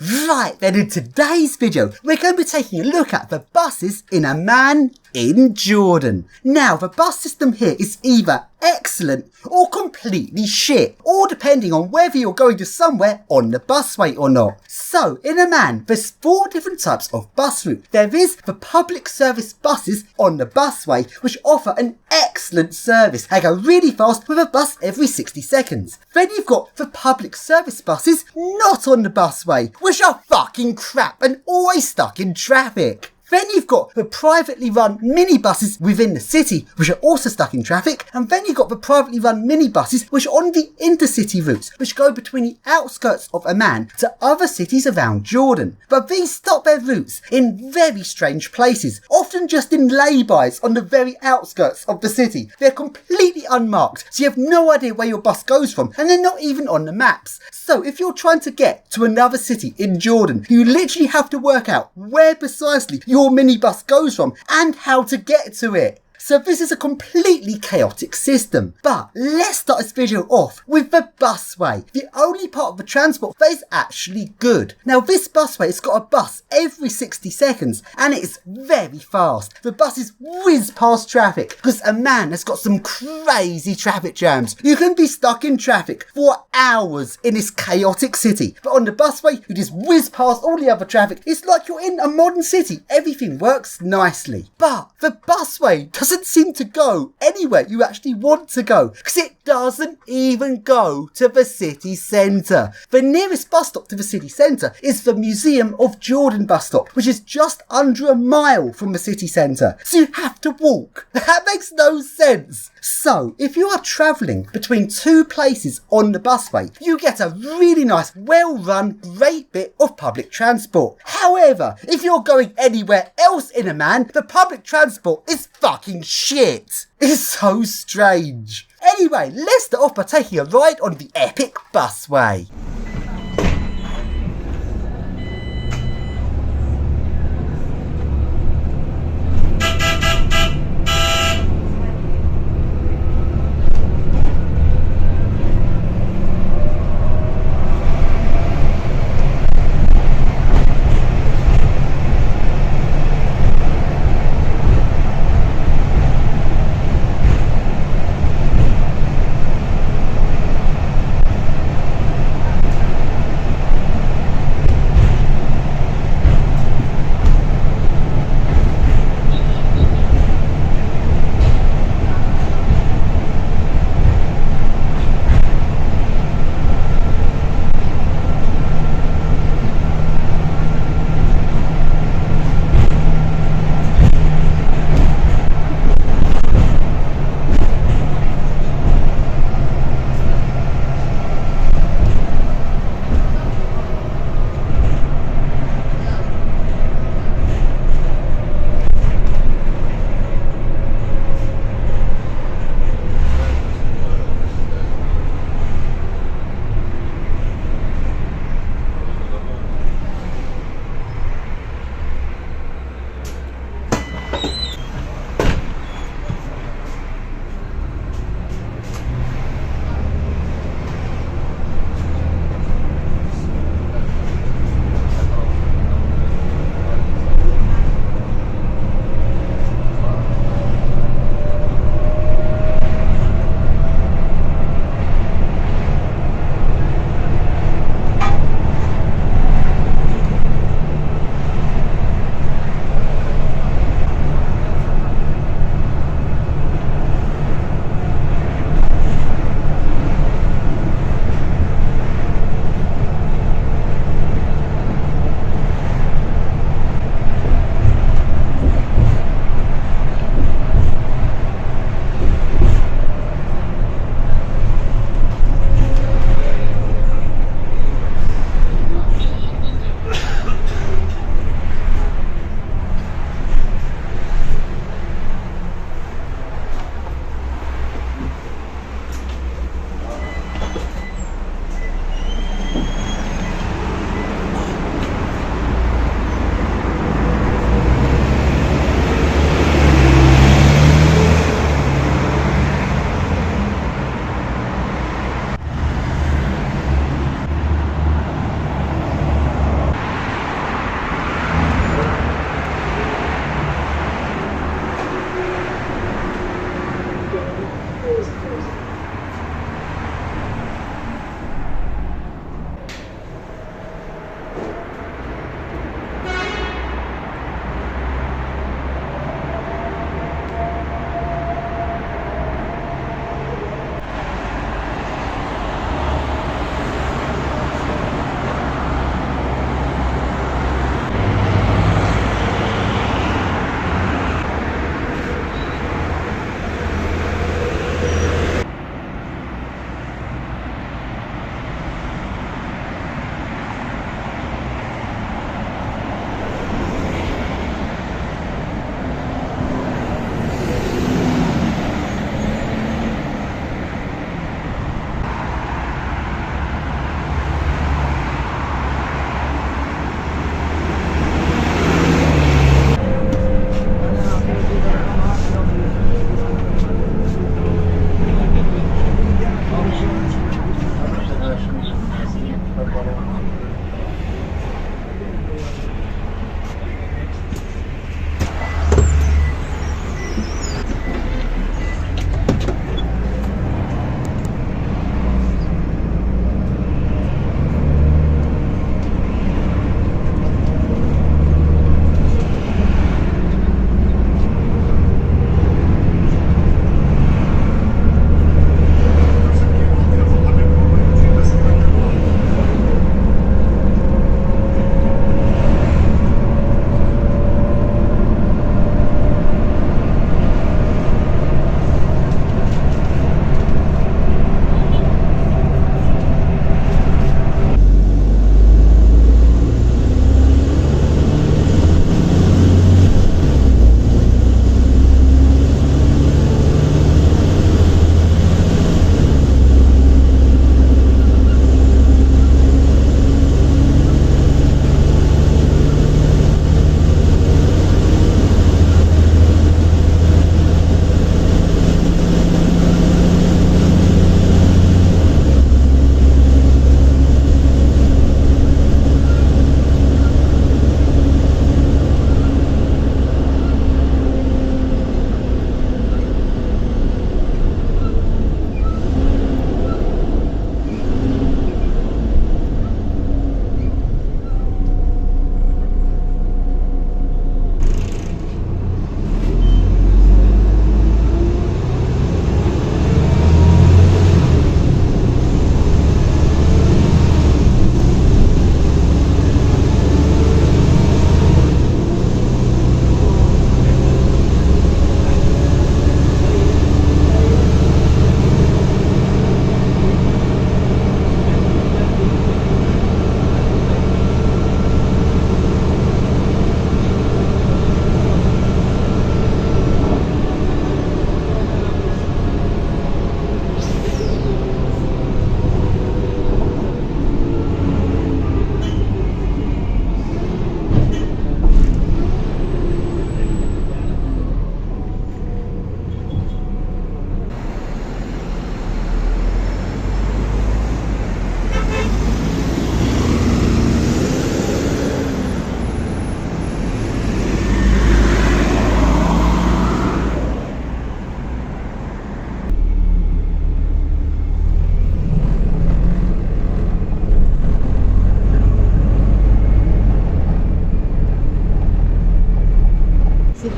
Right then, in today's video, we're going to be taking a look at the buses in Amman in Jordan. Now, the bus system here is either excellent or completely shit, all depending on whether you're going to somewhere on the busway or not. So, in Amman, there's 4 different types of bus route. There is the public service buses on the busway, which offer an excellent service. They go really fast with a bus every 60 seconds. Then you've got the public service buses not on the busway, which are fucking crap and always stuck in traffic. Then you've got the privately run minibuses within the city, which are also stuck in traffic. And then you've got the privately run minibuses, which are on the Intercity routes, which go between the outskirts of Amman to other cities around Jordan. But these stop their routes in very strange places, often just in laybys on the very outskirts of the city. They're completely unmarked, so you have no idea where your bus goes from, and they're not even on the maps. So if you're trying to get to another city in Jordan, you literally have to work out where precisely your minibus goes from and how to get to it. So this is a completely chaotic system. But let's start this video off with the busway, the only part of the transport that is actually good. Now, this busway has got a bus every 60 seconds and it's very fast. The buses whiz past traffic because Amman has got some crazy traffic jams. You can be stuck in traffic for hours in this chaotic city. But on the busway, you just whiz past all the other traffic. It's like you're in a modern city. Everything works nicely. But the busway doesn't seem to go anywhere you actually want to go, because it doesn't even go to the city centre. The nearest bus stop to the city centre is the Museum of Jordan bus stop, which is just under a mile from the city centre. So you have to walk. That makes no sense. So if you are travelling between 2 places on the busway, you get a really nice, well-run, great bit of public transport. However, if you're going anywhere else in Amman, the public transport is fucking shit. It's so strange. Anyway, let's start off by taking a ride on the epic busway.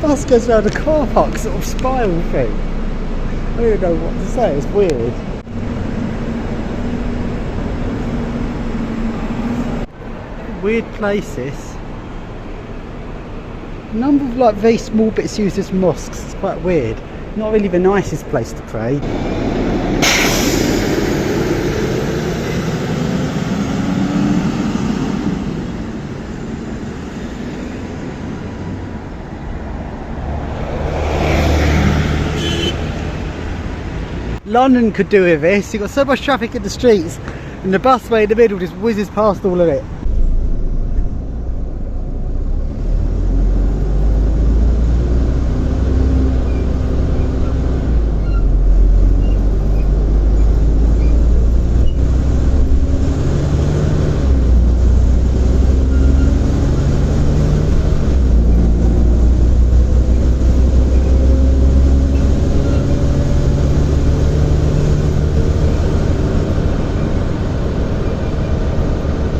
bus goes around a car park sort of spiral thing. I don't know what to say, it's weird. Weird places. A number of like very small bits used as mosques. It's quite weird. Not really the nicest place to pray. London could do with this. You've got so much traffic in the streets and the busway in the middle just whizzes past all of it.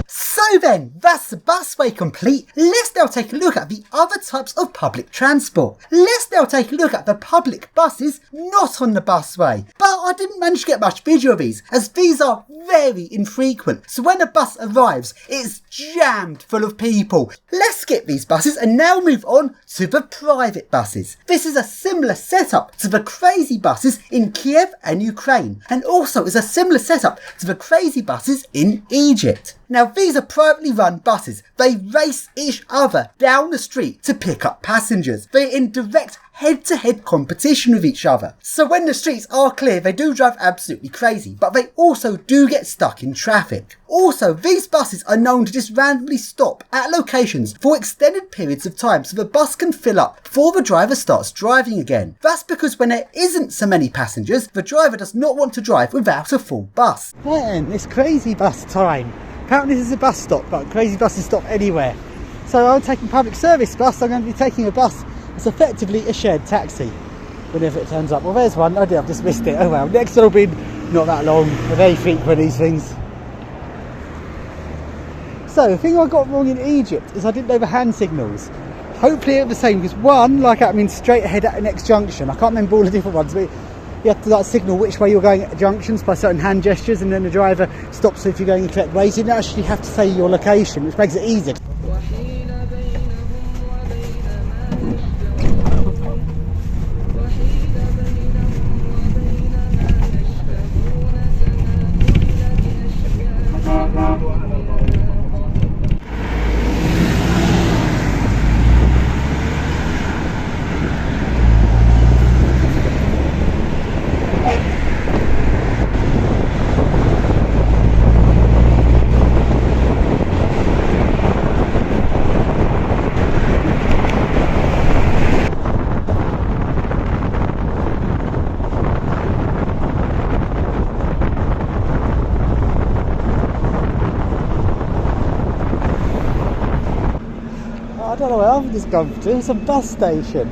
So then, that's the busway complete. Let's now take a look at the other types of public transport. Let's now take a look at the public buses not on the busway. But I didn't manage to get much video of these, as these are very infrequent. So when a bus arrives, it's jammed full of people. Let's skip these buses and now move on to the private buses. This is a similar setup to the crazy buses in Kiev and Ukraine, and also is a similar setup to the crazy buses in Egypt. Now these are privately run buses. They race each other down the street to pick up passengers. They're in direct head-to-head competition with each other. So when the streets are clear, they do drive absolutely crazy, but they also do get stuck in traffic. Also, these buses are known to just randomly stop at locations for extended periods of time so the bus can fill up before the driver starts driving again. That's because when there isn't so many passengers, the driver does not want to drive without a full bus. Right then, it's crazy bus time. Apparently this is a bus stop, but crazy buses stop anywhere. So I'm taking public service bus. I'm going to be taking a bus that's effectively a shared taxi whenever it turns up. Well, there's one. Oh dear, I've just missed it. Oh well, next one will be not that long. They're very frequent, these things. So the thing I got wrong in Egypt is I didn't know the hand signals. Hopefully they're the same, because one, like that means straight ahead at the next junction. I can't remember all the different ones, but you have to like signal which way you're going at junctions by certain hand gestures, and then the driver stops if you're going the correct way. So you don't actually have to say your location, which makes it easier. I don't know where I've just gone to. It's a bus station.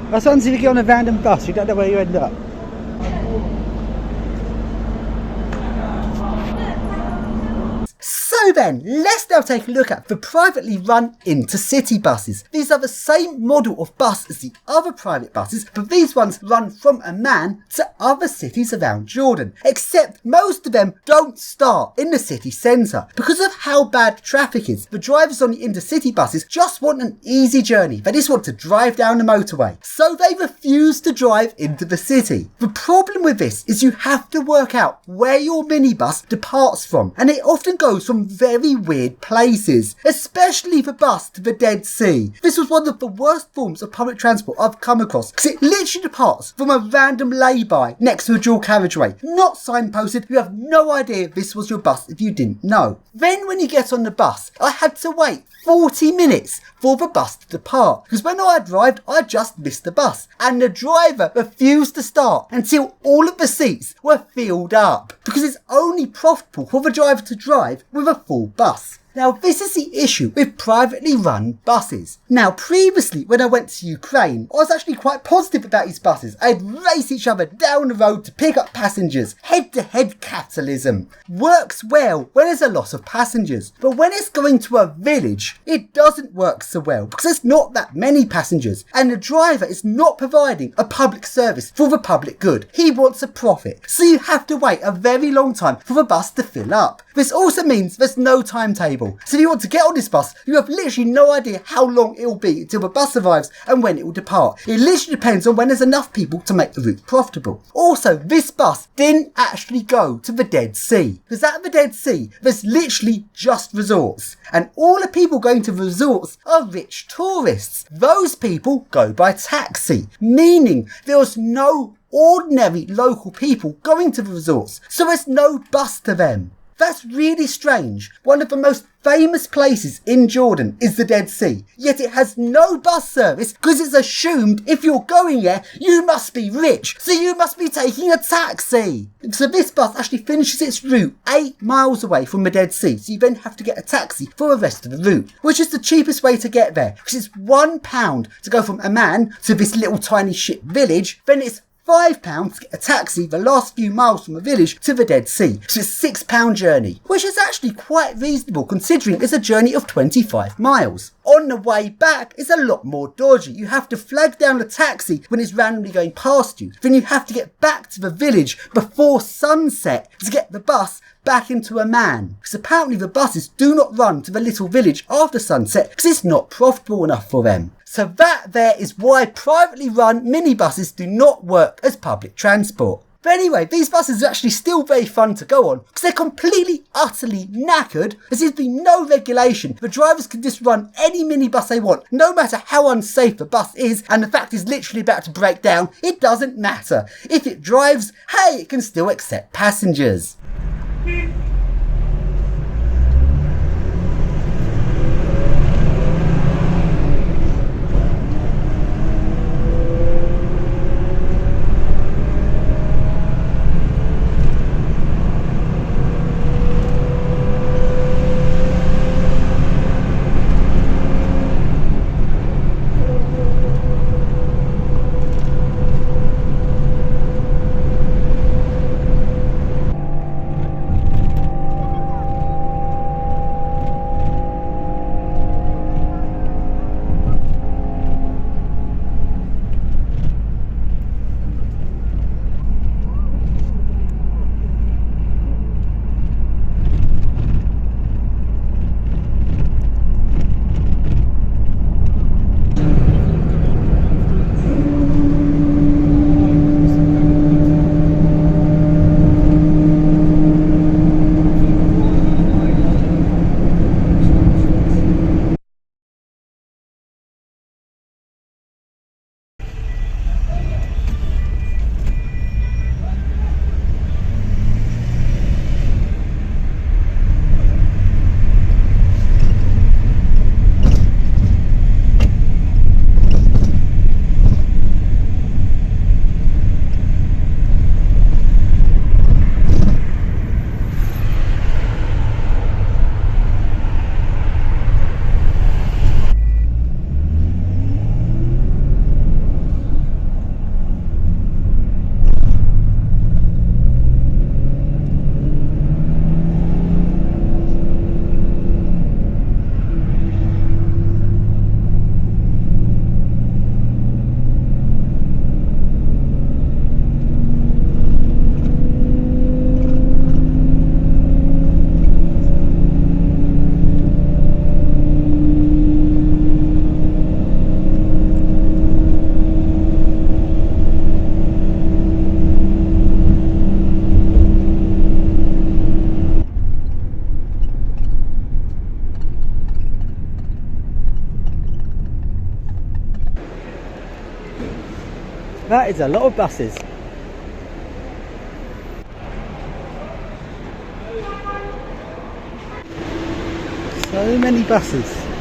That's what happens if you get on a random bus, you don't know where you end up. So then, let's now take a look at the privately run Intercity buses. These are the same model of bus as the other private buses, but these ones run from Amman to other cities around Jordan. Except most of them don't start in the city centre. Because of how bad traffic is, the drivers on the Intercity buses just want an easy journey. They just want to drive down the motorway. So they refuse to drive into the city. The problem with this is you have to work out where your minibus departs from, and it often goes from very weird places, especially the bus to the Dead Sea. This was one of the worst forms of public transport I've come across, because it literally departs from a random lay-by next to a dual carriageway, not signposted. You have no idea this was your bus if you didn't know. Then when you get on the bus, I had to wait 40 minutes for the bus to depart, because when I arrived I just missed the bus and the driver refused to start until all of the seats were filled up, because it's only profitable for the driver to drive with a full bus. Now this is the issue with privately run buses. Now previously when I went to Ukraine, I was actually quite positive about these buses. They'd race each other down the road to pick up passengers. Head-to-head capitalism works well when there's a lot of passengers, but when it's going to a village, it doesn't work so well because there's not that many passengers and the driver is not providing a public service for the public good. He wants a profit, so you have to wait a very long time for the bus to fill up. This also means there's no timetable, so if you want to get on this bus, you have literally no idea how long it will be until the bus arrives and when it will depart. It literally depends on when there's enough people to make the route profitable. Also, this bus didn't actually go to the Dead Sea, because at the Dead Sea there's literally just resorts, and all the people going to the resorts are rich tourists. Those people go by taxi, meaning there was no ordinary local people going to the resorts, so there's no bus to them. That's really strange. One of the most famous places in Jordan is the Dead Sea, yet it has no bus service because it's assumed if you're going there, you must be rich, so you must be taking a taxi. So this bus actually finishes its route 8 miles away from the Dead Sea, so you then have to get a taxi for the rest of the route, which is the cheapest way to get there, because it's £1 to go from Amman to this little tiny ship village, then it's £5 to get a taxi the last few miles from the village to the Dead Sea. So it's a £6 journey, which is actually quite reasonable considering it's a journey of 25 miles. On the way back, it's a lot more dodgy. You have to flag down the taxi when it's randomly going past you. Then you have to get back to the village before sunset to get the bus back into Amman, because apparently the buses do not run to the little village after sunset because it's not profitable enough for them. So that there is why privately run minibuses do not work as public transport. But anyway, these buses are actually still very fun to go on because they're completely, utterly knackered. There seems to be no regulation. The drivers can just run any minibus they want, no matter how unsafe the bus is, and the fact it's literally about to break down, it doesn't matter. If it drives, hey, it can still accept passengers. That is a lot of buses. So many buses.